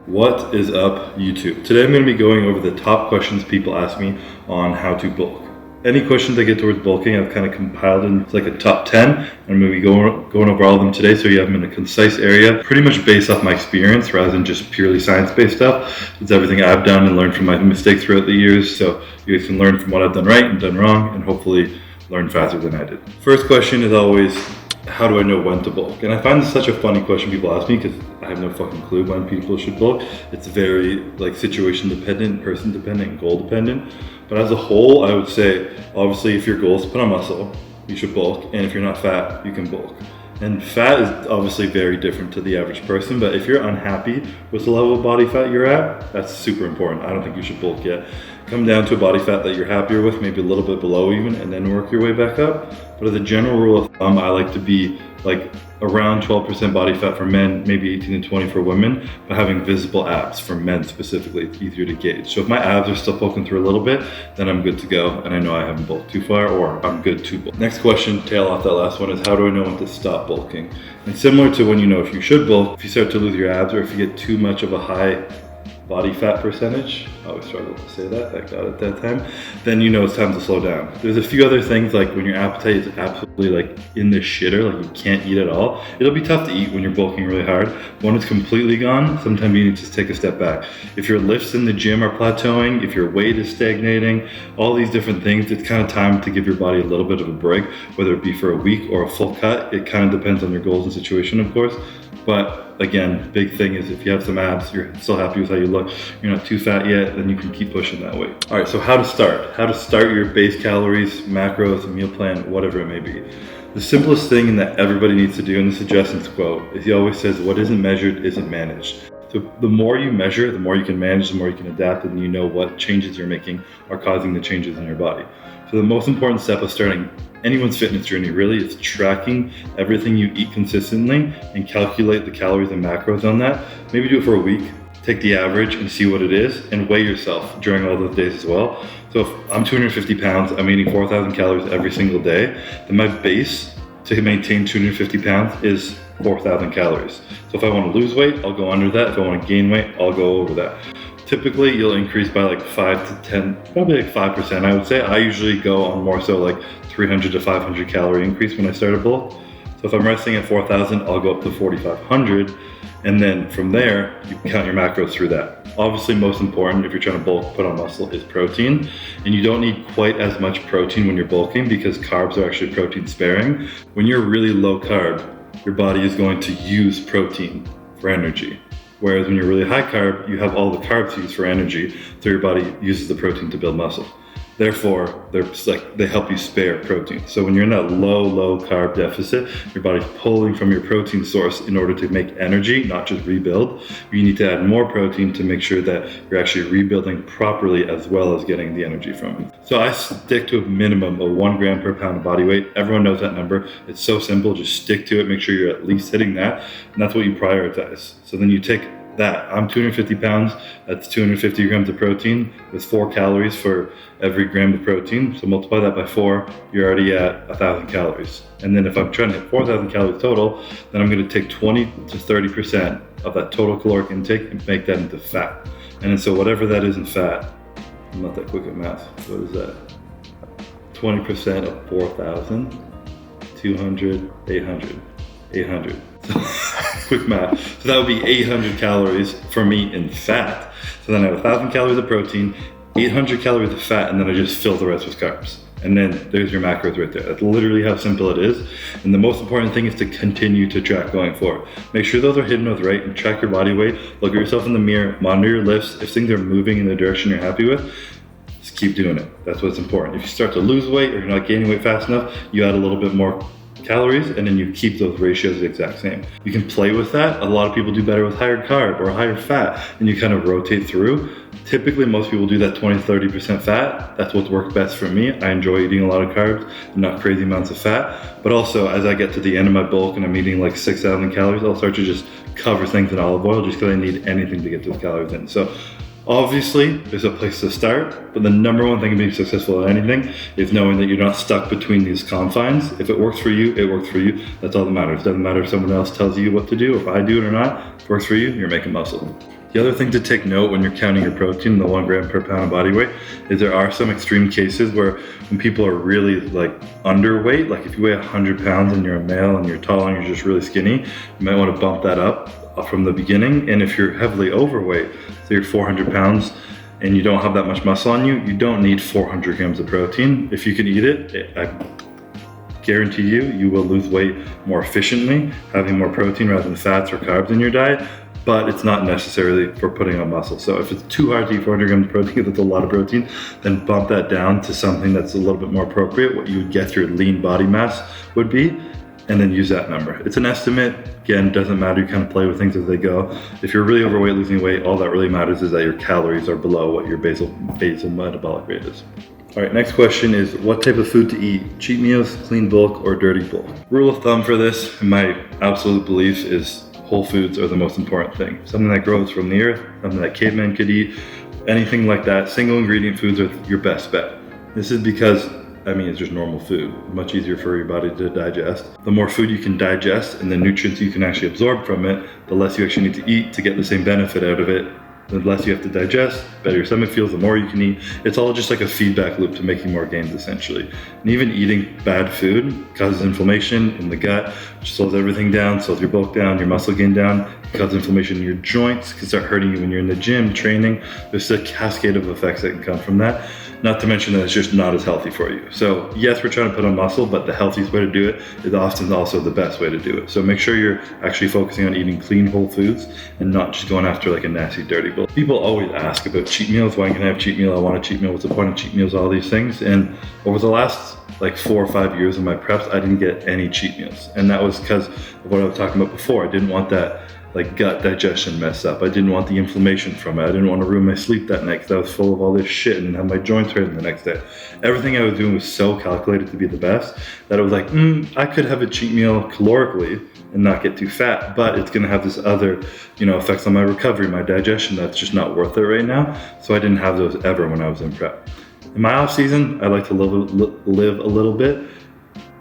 What is up, YouTube? Today I'm going to be going over the top questions people ask me on how to bulk. Any questions I get towards bulking, I've kind of compiled into like a top 10. I'm going to be going over all of them today so you have them in a concise area, pretty much based off my experience rather than just purely science-based stuff. It's everything I've done and learned from my mistakes throughout the years, so you guys can learn from what I've done right and done wrong and hopefully learn faster than I did. First question is always, how do I know when to bulk? And I find this such a funny question people ask me because I have no fucking clue when people should bulk. It's very like situation dependent, person dependent, goal dependent. But as a whole, I would say, obviously if your goal is to put on muscle, you should bulk. And if you're not fat, you can bulk. And fat is obviously very different to the average person, but if you're unhappy with the level of body fat you're at, that's super important. I don't think you should bulk yet. Come down to a body fat that you're happier with, maybe a little bit below even, and then work your way back up. But as a general rule of thumb, I like to be like around 12% body fat for men, maybe 18 to 20 for women, but having visible abs for men specifically, it's easier to gauge. So if my abs are still poking through a little bit, then I'm good to go, and I know I haven't bulked too far, or I'm good to bulk. Next question, tail off that last one, is how do I know when to stop bulking? And similar to when you know if you should bulk, if you start to lose your abs, or if you get too much of a high body fat percentage, I always struggle to say that, thank God at that time, then you know it's time to slow down. There's a few other things, like when your appetite is absolutely like in the shitter, like you can't eat at all, it'll be tough to eat when you're bulking really hard. When it's completely gone, sometimes you need to just take a step back. If your lifts in the gym are plateauing, if your weight is stagnating, all these different things, it's kind of time to give your body a little bit of a break, whether it be for a week or a full cut. It kind of depends on your goals and situation, of course. But again, big thing is if you have some abs, you're still happy with how you look, you're not too fat yet, then you can keep pushing that weight. All right, so how to start? How to start your base calories, macros, meal plan, whatever it may be. The simplest thing that everybody needs to do in the suggestions quote is he always says, what isn't measured isn't managed. So the more you measure, the more you can manage, the more you can adapt, and you know what changes you're making are causing the changes in your body. So the most important step of starting anyone's fitness journey really is tracking everything you eat consistently and calculate the calories and macros on that. Maybe do it for a week, take the average and see what it is, and weigh yourself during all those days as well. So if I'm 250 pounds, I'm eating 4,000 calories every single day, then my base to maintain 250 pounds is 4,000 calories. So if I want to lose weight, I'll go under that. If I want to gain weight, I'll go over that. Typically, you'll increase by like 5 to 10, probably like 5%, I would say. I usually go on more so like 300 to 500 calorie increase when I start a bulk. So if I'm resting at 4,000, I'll go up to 4,500. And then from there, you can count your macros through that. Obviously, most important if you're trying to bulk, put on muscle, is protein. And you don't need quite as much protein when you're bulking because carbs are actually protein sparing. When you're really low carb, your body is going to use protein for energy. Whereas when you're really high carb, you have all the carbs used for energy, so your body uses the protein to build muscle. Therefore, they help you spare protein. So when you're in that low carb deficit, your body's pulling from your protein source in order to make energy, not just rebuild. You need to add more protein to make sure that you're actually rebuilding properly as well as getting the energy from it. So I stick to a minimum of 1 gram per pound of body weight. Everyone knows that number. It's so simple, just stick to it, make sure you're at least hitting that, and that's what you prioritize. So then you take that. I'm 250 pounds, that's 250 grams of protein with 4 calories for every gram of protein. So multiply that by 4, you're already at 1,000 calories. And then if I'm trying to hit 4,000 calories total, then I'm going to take 20 to 30% of that total caloric intake and make that into fat. And then so whatever that is in fat, I'm not that quick at math, what is that? 20% of 4,000, 200, 800. Quick math. So that would be 800 calories for me in fat. So then I have 1,000 calories of protein, 800 calories of fat, and then I just fill the rest with carbs. And then there's your macros right there. That's literally how simple it is. And the most important thing is to continue to track going forward. Make sure those are hidden with right and track your body weight. Look at yourself in the mirror, monitor your lifts. If things are moving in the direction you're happy with, just keep doing it. That's what's important. If you start to lose weight or you're not gaining weight fast enough, you add a little bit more calories and then you keep those ratios the exact same. You can play with that. A lot of people do better with higher carb or higher fat, and you kind of rotate through. Typically, most people do that 20 to 30% fat. That's what's worked best for me. I enjoy eating a lot of carbs and not crazy amounts of fat. But also, as I get to the end of my bulk and I'm eating like 6,000 calories, I'll start to just cover things in olive oil just because I need anything to get those calories in. So obviously, there's a place to start, but the number one thing in being successful at anything is knowing that you're not stuck between these confines. If it works for you, it works for you. That's all that matters. It doesn't matter if someone else tells you what to do, or if I do it or not. If it works for you, you're making muscle. The other thing to take note when you're counting your protein, the 1 gram per pound of body weight, is there are some extreme cases where when people are really like underweight, like if you weigh 100 pounds and you're a male and you're tall and you're just really skinny, you might want to bump that up from the beginning. And if you're heavily overweight, so you're 400 pounds and you don't have that much muscle on you, you don't need 400 grams of protein. If you can eat it, I guarantee you will lose weight more efficiently, having more protein rather than fats or carbs in your diet. But it's not necessarily for putting on muscle. So if it's too hard to eat 400 grams of protein, that's a lot of protein, then bump that down to something that's a little bit more appropriate, what you would guess your lean body mass would be, and then use that number. It's an estimate. Again, doesn't matter, you kind of play with things as they go. If you're really overweight, losing weight, all that really matters is that your calories are below what your basal metabolic rate is. All right, next question is what type of food to eat? Cheat meals, clean bulk, or dirty bulk? Rule of thumb for this, in my absolute belief, is whole foods are the most important thing. Something that grows from the earth, something that cavemen could eat, anything like that. Single ingredient foods are your best bet. This is because, it's just normal food. Much easier for your body to digest. The more food you can digest and the nutrients you can actually absorb from it, the less you actually need to eat to get the same benefit out of it. The less you have to digest, better your stomach feels, the more you can eat. It's all just like a feedback loop to making more gains, essentially. And even eating bad food causes inflammation in the gut, which slows everything down, slows your bulk down, your muscle gain down. It causes inflammation in your joints, can start hurting you when you're in the gym, training. There's a cascade of effects that can come from that. Not to mention that it's just not as healthy for you. So yes, we're trying to put on muscle, but the healthiest way to do it is often also the best way to do it. So make sure you're actually focusing on eating clean whole foods and not just going after like a nasty dirty bowl. People always ask about cheat meals. Why can I have cheat meal? I want a cheat meal. What's the point of cheat meals? All these things. And over the last like 4 or 5 years of my preps, I didn't get any cheat meals. And that was because of what I was talking about before. I didn't want that like gut digestion messed up. I didn't want the inflammation from it. I didn't want to ruin my sleep that night because I was full of all this shit and have my joints hurting the next day. Everything I was doing was so calculated to be the best that I was like, I could have a cheat meal calorically and not get too fat, but it's gonna have this other, effects on my recovery, my digestion, that's just not worth it right now. So I didn't have those ever when I was in prep. In my off season, I like to live a little bit.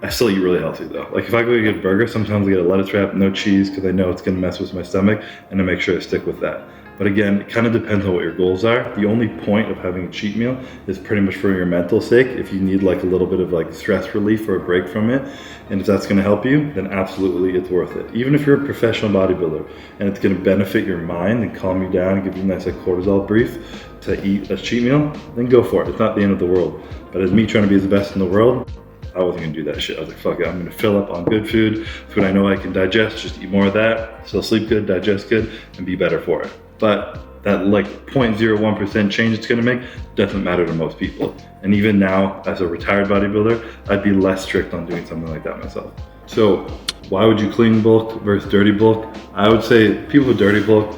I still eat really healthy though. Like if I go get a burger, sometimes I get a lettuce wrap, no cheese, because I know it's gonna mess with my stomach, and I make sure I stick with that. But again, it kind of depends on what your goals are. The only point of having a cheat meal is pretty much for your mental sake. If you need like a little bit of like stress relief or a break from it, and if that's gonna help you, then absolutely it's worth it. Even if you're a professional bodybuilder and it's gonna benefit your mind and calm you down and give you a nice like cortisol brief to eat a cheat meal, then go for it. It's not the end of the world. But as me trying to be the best in the world, I wasn't gonna do that shit. I was like, fuck it, I'm gonna fill up on good food I know I can digest, just eat more of that, still sleep good, digest good, and be better for it. But that like 0.01% change it's gonna make doesn't matter to most people. And even now, as a retired bodybuilder, I'd be less strict on doing something like that myself. So why would you clean bulk versus dirty bulk? I would say people with dirty bulk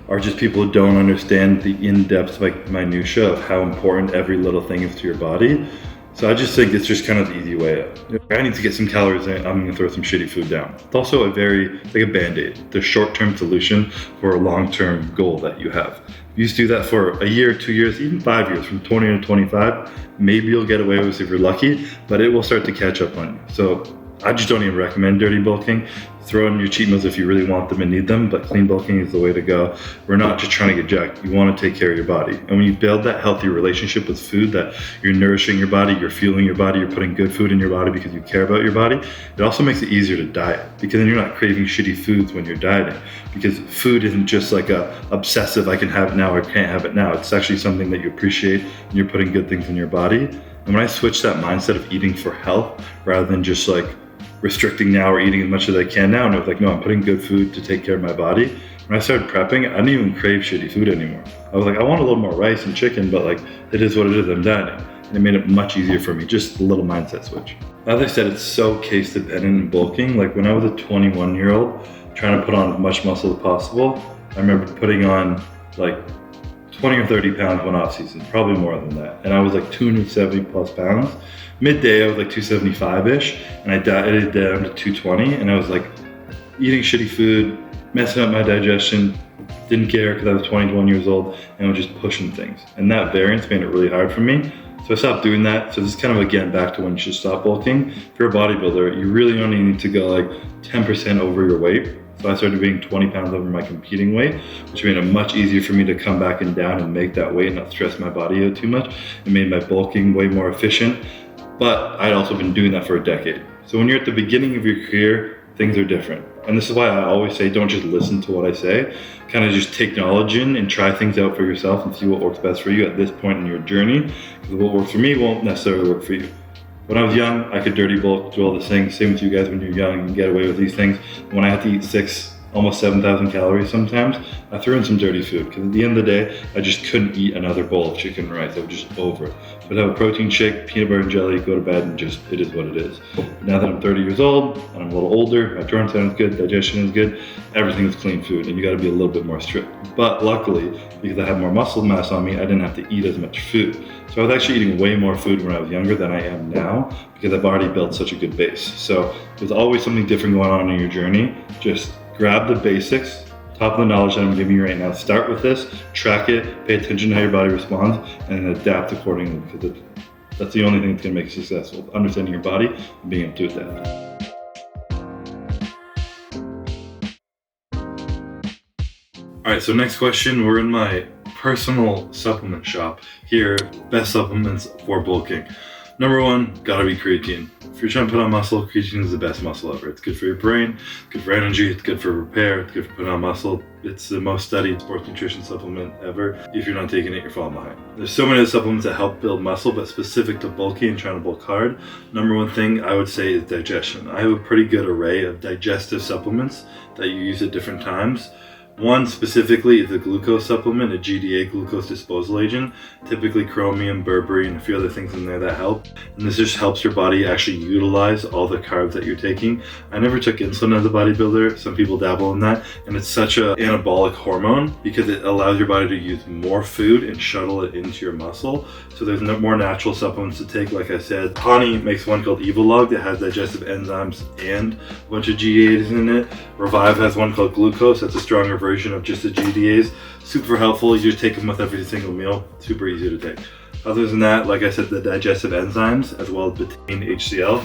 are just people who don't understand the in-depth like minutia of how important every little thing is to your body. So I just think it's just kind of the easy way out. I need to get some calories in, I'm gonna throw some shitty food down. It's also like a Band-Aid, the short-term solution for a long-term goal that you have. You just do that for a year, 2 years, even 5 years, from 20 to 25, maybe you'll get away with it if you're lucky, but it will start to catch up on you. So I just don't even recommend dirty bulking. Throw in your cheat meals if you really want them and need them, but clean bulking is the way to go. We're not just trying to get jacked. You want to take care of your body. And when you build that healthy relationship with food, that you're nourishing your body, you're fueling your body, you're putting good food in your body because you care about your body, it also makes it easier to diet because then you're not craving shitty foods when you're dieting, because food isn't just like a obsessive, I can have it now, I can't have it now. It's actually something that you appreciate and you're putting good things in your body. And when I switched that mindset of eating for health rather than just like restricting now or eating as much as I can now, and I was like, no, I'm putting good food to take care of my body. When I started prepping, I didn't even crave shitty food anymore. I was like, I want a little more rice and chicken, but like, it is what it is, I'm dieting. And it made it much easier for me, just a little mindset switch. As I said, it's so case dependent and bulking. Like when I was a 21-year-old trying to put on as much muscle as possible, I remember putting on like 20 or 30 pounds one off season, probably more than that. And I was like 270 plus pounds. Midday, I was like 275-ish, and I dieted down to 220, and I was like eating shitty food, messing up my digestion, didn't care because I was 21 years old, and I was just pushing things. And that variance made it really hard for me. So I stopped doing that. So this is kind of again back to when you should stop bulking. If you're a bodybuilder, you really only need to go like 10% over your weight So I started being 20 pounds over my competing weight, which made it much easier for me to come back and down and make that weight and not stress my body out too much. It made my bulking way more efficient, but I'd also been doing that for a decade. So when you're at the beginning of your career, things are different. And this is why I always say, don't just listen to what I say, kind of just take knowledge in and try things out for yourself and see what works best for you at this point in your journey. Because what works for me won't necessarily work for you. When I was young, I could dirty bulk, do all this things. Same with you guys when you're young, you can get away with these things. When I had to eat almost 7,000 calories sometimes, I threw in some dirty food because at the end of the day, I just couldn't eat another bowl of chicken rice. I was just over it. So I'd have a protein shake, peanut butter and jelly, go to bed, and just, it is what it is. But now that I'm 30 years old and I'm a little older, my joint sound is good, digestion is good, everything is clean food, and you gotta be a little bit more strict. But luckily, because I had more muscle mass on me, I didn't have to eat as much food. So I was actually eating way more food when I was younger than I am now because I've already built such a good base. So there's always something different going on in your journey. Just grab the basics, top of the knowledge that I'm giving you right now. Start with this, track it, pay attention to how your body responds, and then adapt accordingly because that's the only thing that's gonna make you successful, understanding your body and being able to adapt. All right, so next question, we're in my personal supplement shop here, best supplements for bulking. Number one, gotta be creatine. If you're trying to put on muscle, creatine is the best muscle ever. It's good for your brain, good for energy, it's good for repair, it's good for putting on muscle. It's the most studied sports nutrition supplement ever. If you're not taking it, you're falling behind. There's so many other supplements that help build muscle, but specific to bulking and trying to bulk hard, number one thing I would say is digestion. I have a pretty good array of digestive supplements that you use at different times. One specifically is a glucose supplement, a GDA, glucose disposal agent, typically chromium, berberine, and a few other things in there that help. And this just helps your body actually utilize all the carbs that you're taking. I never took insulin as a bodybuilder. Some people dabble in that. And it's such an anabolic hormone because it allows your body to use more food and shuttle it into your muscle. So there's more natural supplements to take. Like I said, Honey makes one called Evolog that has digestive enzymes and a bunch of GDAs in it. Revive has one called Glucose. That's a stronger version of just the GDAs. Super helpful. You just take them with every single meal. Super easy to take. Other than that, like I said, the digestive enzymes as well as betaine HCl.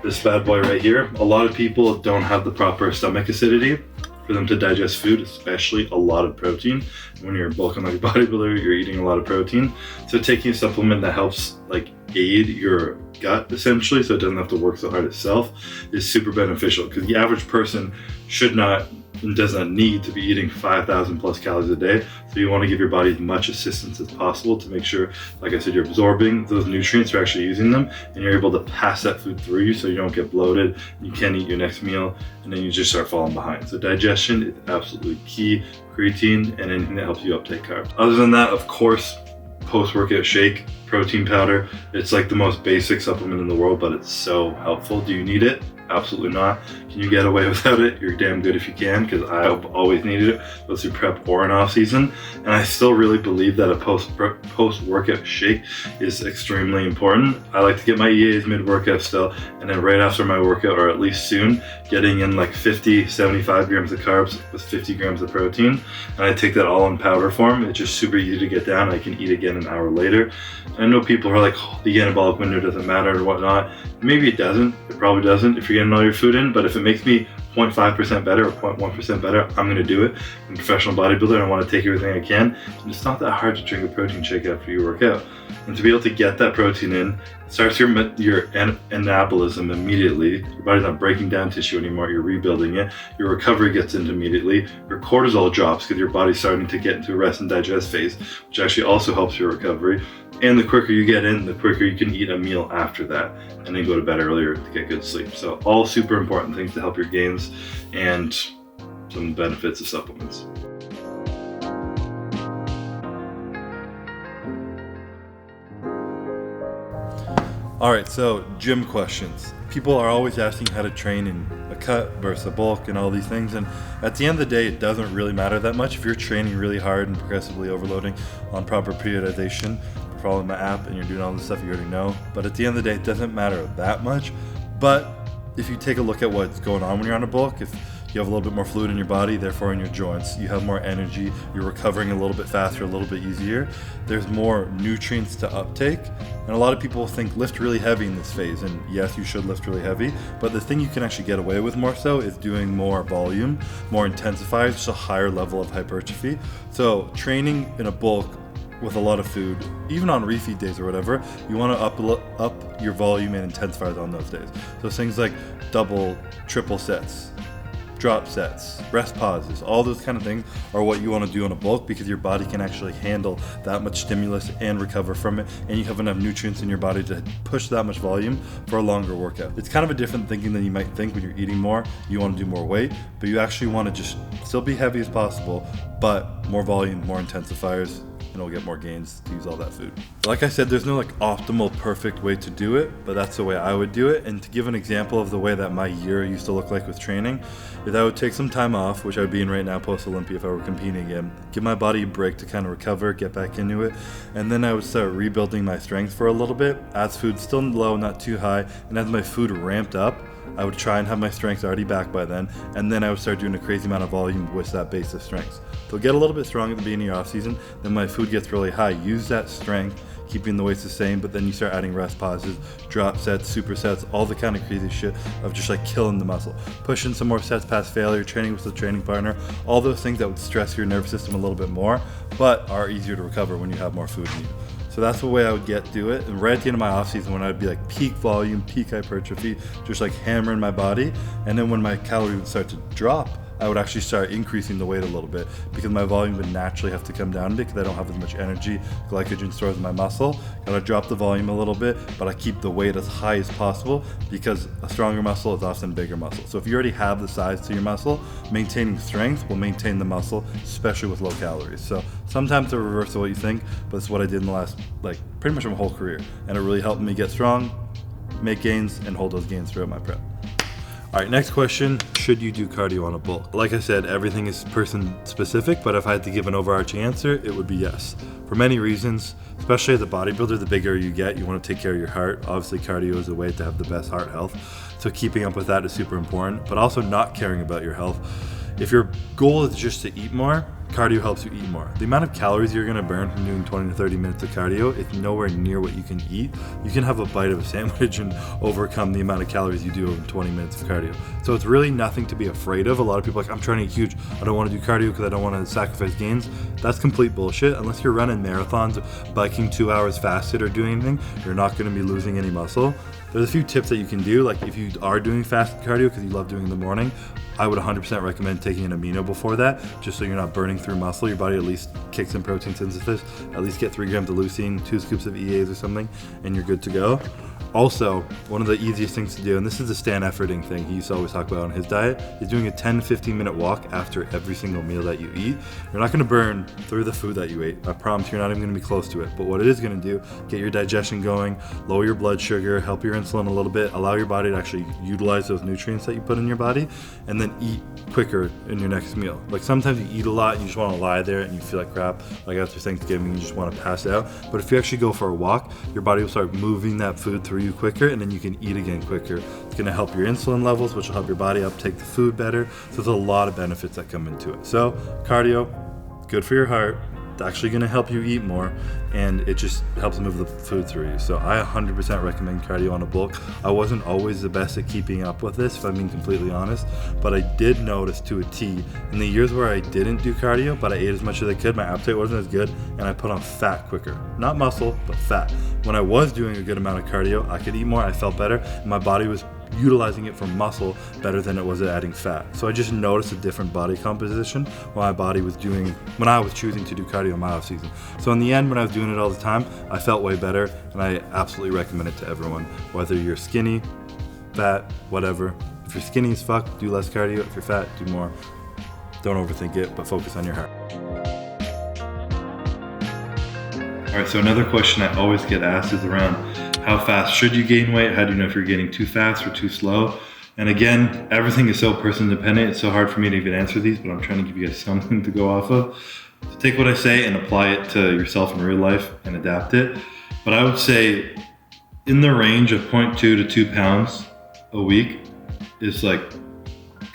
This bad boy right here. A lot of people don't have the proper stomach acidity for them to digest food, especially a lot of protein. When you're bulking like a bodybuilder, you're eating a lot of protein. So taking a supplement that helps like aid your gut essentially, so it doesn't have to work so hard itself, is super beneficial because the average person should not and does not need to be eating 5,000 plus calories a day. So you want to give your body as much assistance as possible to make sure, like I said, you're absorbing those nutrients, you're actually using them, and you're able to pass that food through you so you don't get bloated, you can't eat your next meal, and then you just start falling behind. So digestion is absolutely key, creatine, and anything that helps you uptake carbs. Other than that, of course, post-workout shake, protein powder. It's like the most basic supplement in the world, but it's so helpful. Do you need it? Absolutely not. Can you get away without it? You're damn good if you can, because I've always needed it, both through prep or in off season. And I still really believe that a post-workout shake is extremely important. I like to get my EAs mid-workout still, and then right after my workout, or at least soon, getting in like 50, 75 grams of carbs with 50 grams of protein. And I take that all in powder form. It's just super easy to get down. I can eat again an hour later. And I know people are like, oh, the anabolic window doesn't matter or whatnot. Maybe it doesn't. It probably doesn't if you're getting all your food in, but if it makes me 0.5% better or 0.1% better, I'm gonna do it. I'm a professional bodybuilder and I wanna take everything I can. And it's not that hard to drink a protein shake after you work out. And to be able to get that protein in, it starts your anabolism immediately. Your body's not breaking down tissue anymore, you're rebuilding it. Your recovery gets in immediately. Your cortisol drops because your body's starting to get into a rest and digest phase, which actually also helps your recovery. And the quicker you get in, the quicker you can eat a meal after that and then go to bed earlier to get good sleep. So all super important things to help your gains and some benefits of supplements. All right, so gym questions. People are always asking how to train in a cut versus a bulk and all these things. And at the end of the day, it doesn't really matter that much if you're training really hard and progressively overloading on proper periodization. Following my app and you're doing all the stuff you already know, but at the end of the day it doesn't matter that much. But if you take a look at what's going on when you're on a bulk, if you have a little bit more fluid in your body, therefore in your joints. You have more energy, you're recovering a little bit faster, a little bit easier. There's more nutrients to uptake. And a lot of people think lift really heavy in this phase. And yes, you should lift really heavy. But the thing you can actually get away with more so is doing more volume, more intensifiers, just a higher level of hypertrophy. So training in a bulk with a lot of food, even on refeed days or whatever, you want to up your volume and intensifiers on those days. So things like double, triple sets, drop sets, rest pauses, all those kind of things are what you want to do in a bulk, because your body can actually handle that much stimulus and recover from it, and you have enough nutrients in your body to push that much volume for a longer workout. It's kind of a different thinking than you might think. When you're eating more, you want to do more weight, but you actually want to just still be heavy as possible, but more volume, more intensifiers, and it'll get more gains to use all that food. Like I said, there's no like optimal perfect way to do it, but that's the way I would do it. And to give an example of the way that my year used to look like with training, is I would take some time off, which I would be in right now post Olympia if I were competing again, give my body a break to kind of recover, get back into it, and then I would start rebuilding my strength for a little bit as food's still low, not too high, and as my food ramped up, I would try and have my strength already back by then, and then I would start doing a crazy amount of volume with that base of strength. So get a little bit strong at the beginning of your off season, then my food gets really high. Use that strength, keeping the weights the same, but then you start adding rest pauses, drop sets, supersets, all the kind of crazy shit of just like killing the muscle. Pushing some more sets past failure, training with a training partner, all those things that would stress your nervous system a little bit more, but are easier to recover when you have more food in you. So that's the way I would do it. And right at the end of my off season, when I'd be like peak volume, peak hypertrophy, just like hammering my body. And then when my calories would start to drop, I would actually start increasing the weight a little bit, because my volume would naturally have to come down a bit because I don't have as much energy, glycogen stores in my muscle. Gotta drop the volume a little bit, but I keep the weight as high as possible, because a stronger muscle is often a bigger muscle. So if you already have the size to your muscle, maintaining strength will maintain the muscle, especially with low calories. So sometimes the reverse of what you think, but it's what I did in the last, like pretty much my whole career. And it really helped me get strong, make gains, and hold those gains throughout my prep. All right, next question, should you do cardio on a bulk? Like I said, everything is person specific, but if I had to give an overarching answer, it would be yes. For many reasons, especially as a bodybuilder, the bigger you get, you want to take care of your heart. Obviously, cardio is a way to have the best heart health. So keeping up with that is super important, but also not caring about your health. If your goal is just to eat more, cardio helps you eat more. The amount of calories you're going to burn from doing 20 to 30 minutes of cardio is nowhere near what you can eat. You can have a bite of a sandwich and overcome the amount of calories you do in 20 minutes of cardio. So it's really nothing to be afraid of. A lot of people are like, I'm trying to eat huge. I don't want to do cardio because I don't want to sacrifice gains. That's complete bullshit. Unless you're running marathons, biking 2 hours fasted, or doing anything, you're not going to be losing any muscle. There's a few tips that you can do. Like if you are doing fasted cardio because you love doing it in the morning, I would 100% recommend taking an amino before that, just so you're not burning through muscle. Your body at least kicks in protein synthesis, at least get 3 grams of leucine, 2 scoops of EAs or something, and you're good to go. Also, one of the easiest things to do, and this is the Stan Efforting thing he used to always talk about on his diet, is doing a 10-15 minute walk after every single meal that you eat. You're not going to burn through the food that you ate. I promise you're not even going to be close to it. But what it is going to do, get your digestion going, lower your blood sugar, help your insulin a little bit, allow your body to actually utilize those nutrients that you put in your body, and then eat quicker in your next meal. Like sometimes you eat a lot and you just want to lie there and you feel like crap. Like after Thanksgiving, you just want to pass out. But if you actually go for a walk, your body will start moving that food through you quicker, and then you can eat again quicker. It's going to help your insulin levels, which will help your body uptake the food better. So there's a lot of benefits that come into it. So cardio, good for your heart. It's actually going to help you eat more, and it just helps move the food through you. So I 100% recommend cardio on a bulk. I wasn't always the best at keeping up with this, if I'm being completely honest, but I did notice to a T in the years where I didn't do cardio, but I ate as much as I could, my appetite wasn't as good, and I put on fat quicker. Not muscle, but fat. When I was doing a good amount of cardio, I could eat more, I felt better, and my body was utilizing it for muscle better than it was at adding fat. So I just noticed a different body composition when my body was doing, when I was choosing to do cardio in my off season. So in the end, when I was doing it all the time, I felt way better, and I absolutely recommend it to everyone, whether you're skinny, fat, whatever. If you're skinny as fuck, do less cardio. If you're fat, do more. Don't overthink it, but focus on your heart. All right, so another question I always get asked is around how fast should you gain weight? How do you know if you're getting too fast or too slow? And again, everything is so person dependent. It's so hard for me to even answer these, but I'm trying to give you guys something to go off of. So take what I say and apply it to yourself in real life and adapt it. But I would say in the range of 0.2 to 2 pounds a week is like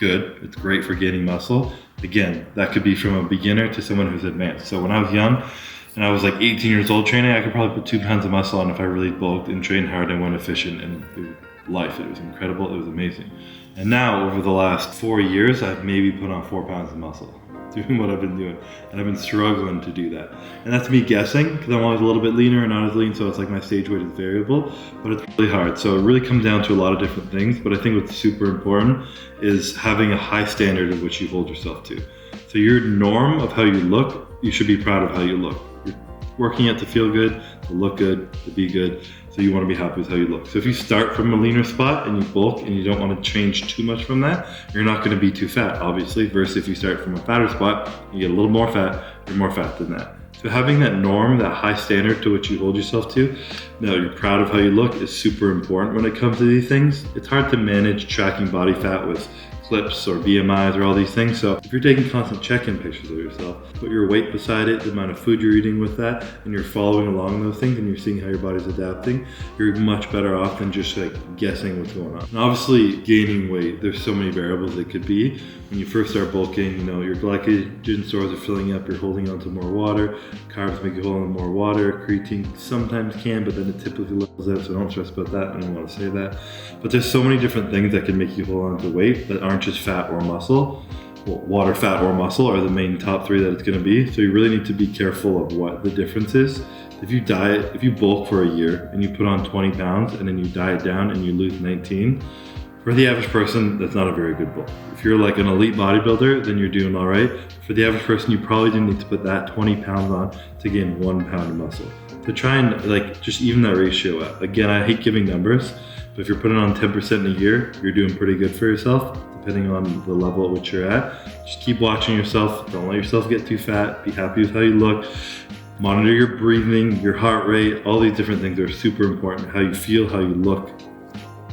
good. It's great for gaining muscle. Again, that could be from a beginner to someone who's advanced. So when I was young and I was like 18 years old training, I could probably put 2 pounds of muscle on if I really bulked and trained hard and went efficient, and it was incredible. It was amazing. And now over the last 4 years, I've maybe put on 4 pounds of muscle doing what I've been doing, and I've been struggling to do that. And that's me guessing, because I'm always a little bit leaner and not as lean, so it's like my stage weight is variable, but it's really hard. So it really comes down to a lot of different things, but I think what's super important is having a high standard of which you hold yourself to. So your norm of how you look, you should be proud of how you look. You're working it to feel good, to look good, to be good. So you want to be happy with how you look. So if you start from a leaner spot and you bulk and you don't want to change too much from that, you're not going to be too fat, obviously, versus if you start from a fatter spot, you get a little more fat, you're more fat than that. So having that norm, that high standard to which you hold yourself to, that you're proud of how you look, is super important when it comes to these things. It's hard to manage tracking body fat with clips or BMIs or all these things. So if you're taking constant check-in pictures of yourself, put your weight beside it, the amount of food you're eating with that, and you're following along those things and you're seeing how your body's adapting, you're much better off than just like guessing what's going on. And obviously gaining weight, there's so many variables it could be. When you first start bulking, you know, your glycogen stores are filling up, you're holding on to more water, carbs make you hold on to more water, creatine sometimes can, but then it typically levels out, so don't stress about that, I don't want to say that. But there's so many different things that can make you hold on to weight that aren't just fat or muscle. Well, water, fat, or muscle are the main top 3 that it's going to be. So you really need to be careful of what the difference is. If you bulk for a year and you put on 20 pounds and then you diet down and you lose 19, for the average person, that's not a very good bulk. If you're like an elite bodybuilder, then you're doing all right. For the average person, you probably do need to put that 20 pounds on to gain 1 pound of muscle. So try and like just even that ratio out. Again, I hate giving numbers, but if you're putting on 10% in a year, you're doing pretty good for yourself, depending on the level at which you're at. Just keep watching yourself. Don't let yourself get too fat. Be happy with how you look. Monitor your breathing, your heart rate. All these different things are super important. How you feel, how you look,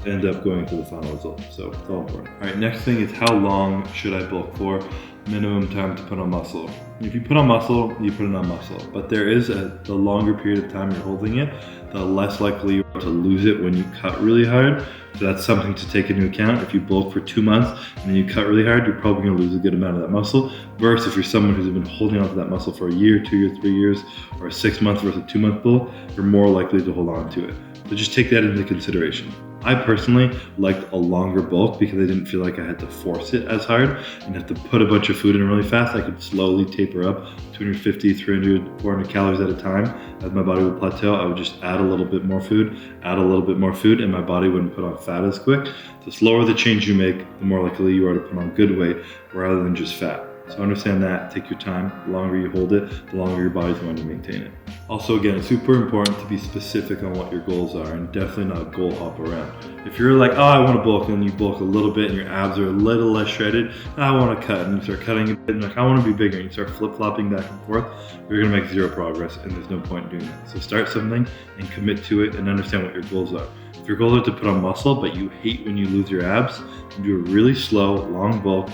end up going to the final result. So it's all important. All right, next thing is how long should I bulk for? Minimum time to put on muscle. If you put on muscle, you put it on muscle. But there is the longer period of time you're holding it, the less likely you are to lose it when you cut really hard. So that's something to take into account. If you bulk for 2 months and then you cut really hard, you're probably going to lose a good amount of that muscle. Versus if you're someone who's been holding on to that muscle for a year, 2 years, 3 years, or a 6 month versus a 2 month bulk, you're more likely to hold on to it. So just take that into consideration. I personally liked a longer bulk because I didn't feel like I had to force it as hard and have to put a bunch of food in really fast. I could slowly taper up 250, 300, 400 calories at a time. As my body would plateau, I would just add a little bit more food, and my body wouldn't put on fat as quick. The slower the change you make, the more likely you are to put on good weight rather than just fat. So understand that, take your time. The longer you hold it, the longer your body's going to maintain it. Also, again, it's super important to be specific on what your goals are and definitely not goal hop around. If you're like, oh, I want to bulk, and you bulk a little bit and your abs are a little less shredded, I want to cut, and you start cutting a bit, and like, I want to be bigger, and you start flip-flopping back and forth, you're going to make zero progress, and there's no point in doing that. So start something and commit to it and understand what your goals are. If your goals are to put on muscle, but you hate when you lose your abs, then do a really slow, long bulk,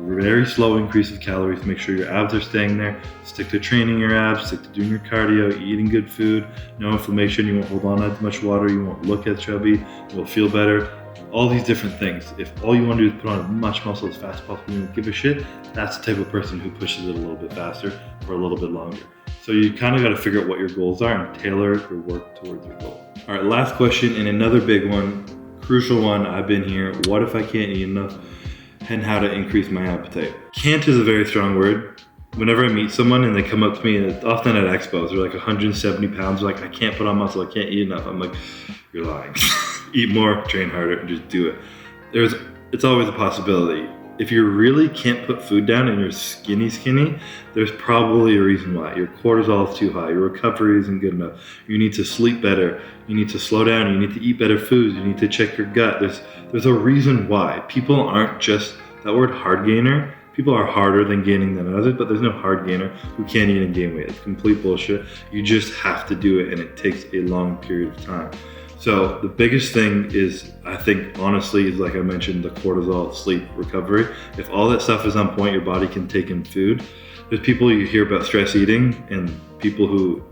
very slow increase of calories. Make sure your abs are staying there. Stick to training your abs, stick to doing your cardio, eating good food, no inflammation. You won't hold on as much water. You won't look as chubby. You'll feel better. All these different things. If all you want to do is put on as much muscle as fast as possible, you don't give a shit, that's the type of person who pushes it a little bit faster for a little bit longer. So you kind of got to figure out what your goals are and tailor your work towards your goal. All right, last question, and another big one, crucial one. I've been here. What if I can't eat enough? And how to increase my appetite. Can't is a very strong word. Whenever I meet someone and they come up to me, and often at expos, they're like 170 pounds, they're like, I can't put on muscle, I can't eat enough. I'm like, you're lying. Eat more, train harder, and just do it. It's always a possibility. If you really can't put food down and you're skinny, there's probably a reason why. Your cortisol is too high, your recovery isn't good enough. You need to sleep better, you need to slow down, you need to eat better foods, you need to check your gut. There's a reason why. People aren't just, that word hard gainer, people are harder than gaining than others, but there's no hard gainer who can't eat and gain weight. It's complete bullshit. You just have to do it, and it takes a long period of time. So the biggest thing is, I think, honestly, is like I mentioned, the cortisol, sleep, recovery. If all that stuff is on point, your body can take in food. There's people you hear about stress eating and people who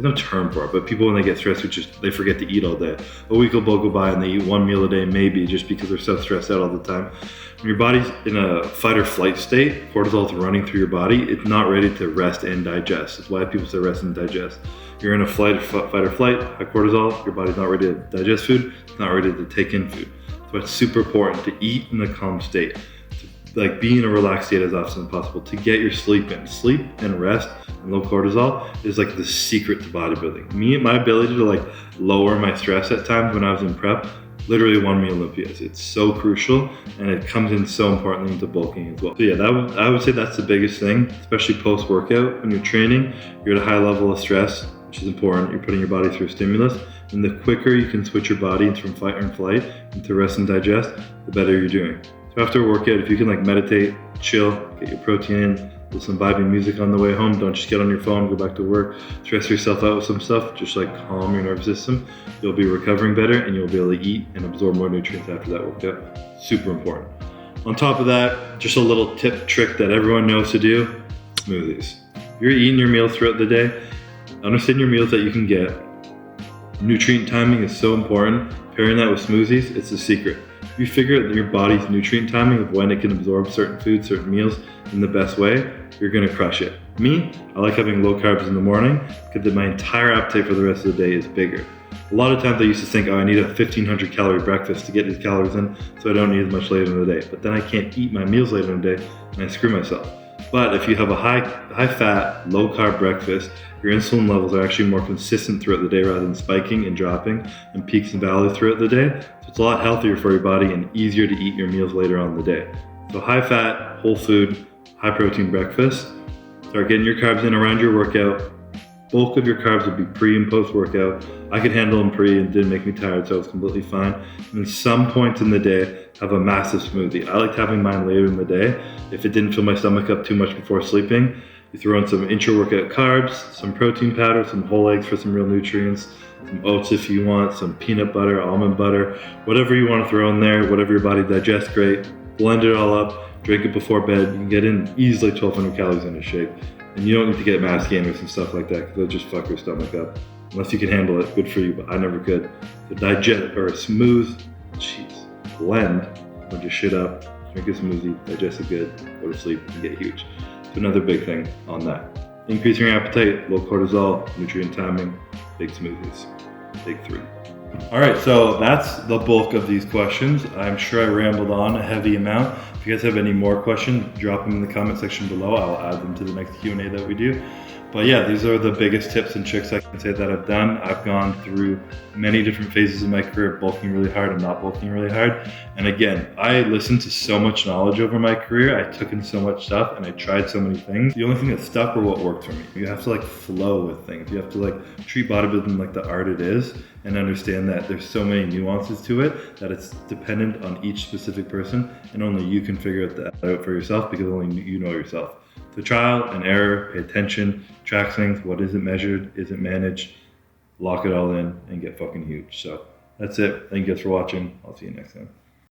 there's no term for it, but people when they get stressed, they forget to eat all day. A week will go by and they eat 1 meal a day maybe, just because they're so stressed out all the time. When your body's in a fight or flight state, cortisol is running through your body, it's not ready to rest and digest. That's why people say rest and digest. You're in a fight or flight, high cortisol, your body's not ready to digest food, it's not ready to take in food. So it's super important to eat in a calm state, to like be in a relaxed state as often as possible, to get your sleep in. Sleep and rest and low cortisol is like the secret to bodybuilding. My ability to like lower my stress at times when I was in prep, literally won me Olympias. It's so crucial, and it comes in so importantly into bulking as well. So yeah, I would say that's the biggest thing, especially post-workout. When you're training, you're at a high level of stress, which is important. You're putting your body through a stimulus, and the quicker you can switch your body from fight and flight into rest and digest, the better you're doing. So after a workout, if you can like meditate, chill, get your protein in, listen to vibing music on the way home, don't just get on your phone, go back to work, stress yourself out with some stuff, just like calm your nervous system. You'll be recovering better and you'll be able to eat and absorb more nutrients after that workout. Super important. On top of that, just a little trick that everyone knows to do, smoothies. If you're eating your meals throughout the day, understand your meals that you can get. Nutrient timing is so important. Pairing that with smoothies, it's the secret. If you figure out your body's nutrient timing of when it can absorb certain foods, certain meals in the best way, you're gonna crush it. Me, I like having low carbs in the morning because my entire appetite for the rest of the day is bigger. A lot of times I used to think, I need a 1,500 calorie breakfast to get these calories in so I don't need as much later in the day. But then I can't eat my meals later in the day and I screw myself. But if you have a high fat, low carb breakfast, your insulin levels are actually more consistent throughout the day rather than spiking and dropping and peaks and valleys throughout the day. So it's a lot healthier for your body and easier to eat your meals later on in the day. So high fat, whole food, high protein breakfast. Start getting your carbs in around your workout. Bulk of your carbs would be pre and post workout. I could handle them pre and didn't make me tired, so it was completely fine. And at some point in the day, have a massive smoothie. I liked having mine later in the day. If it didn't fill my stomach up too much before sleeping, you throw in some intra-workout carbs, some protein powder, some whole eggs for some real nutrients, some oats if you want, some peanut butter, almond butter, whatever you want to throw in there, whatever your body digests great. Blend it all up, drink it before bed. You can get in easily 1,200 calories in a shake. And you don't need to get mass gainers and stuff like that because they'll just fuck your stomach up. Unless you can handle it, good for you, but I never could. So digest, or a smooth, blend, bunch of shit up, drink a smoothie, digest it good, go to sleep, and get huge. So another big thing on that. Increasing your appetite, low cortisol, nutrient timing, big smoothies. Big 3. All right, so that's the bulk of these questions. I'm sure I rambled on a heavy amount. If you guys have any more questions, drop them in the comment section below. I'll add them to the next Q&A that we do. But yeah, these are the biggest tips and tricks I can say that I've done. I've gone through many different phases of my career, bulking really hard and not bulking really hard. And again, I listened to so much knowledge over my career. I took in so much stuff and I tried so many things. The only thing that stuck were what worked for me. You have to like flow with things. You have to like treat bodybuilding like the art it is and understand that there's so many nuances to it that it's dependent on each specific person and only you can figure that out for yourself because only you know yourself. So trial and error, pay attention, track things, what isn't measured, isn't managed, lock it all in and get fucking huge. So that's it. Thank you guys for watching. I'll see you next time.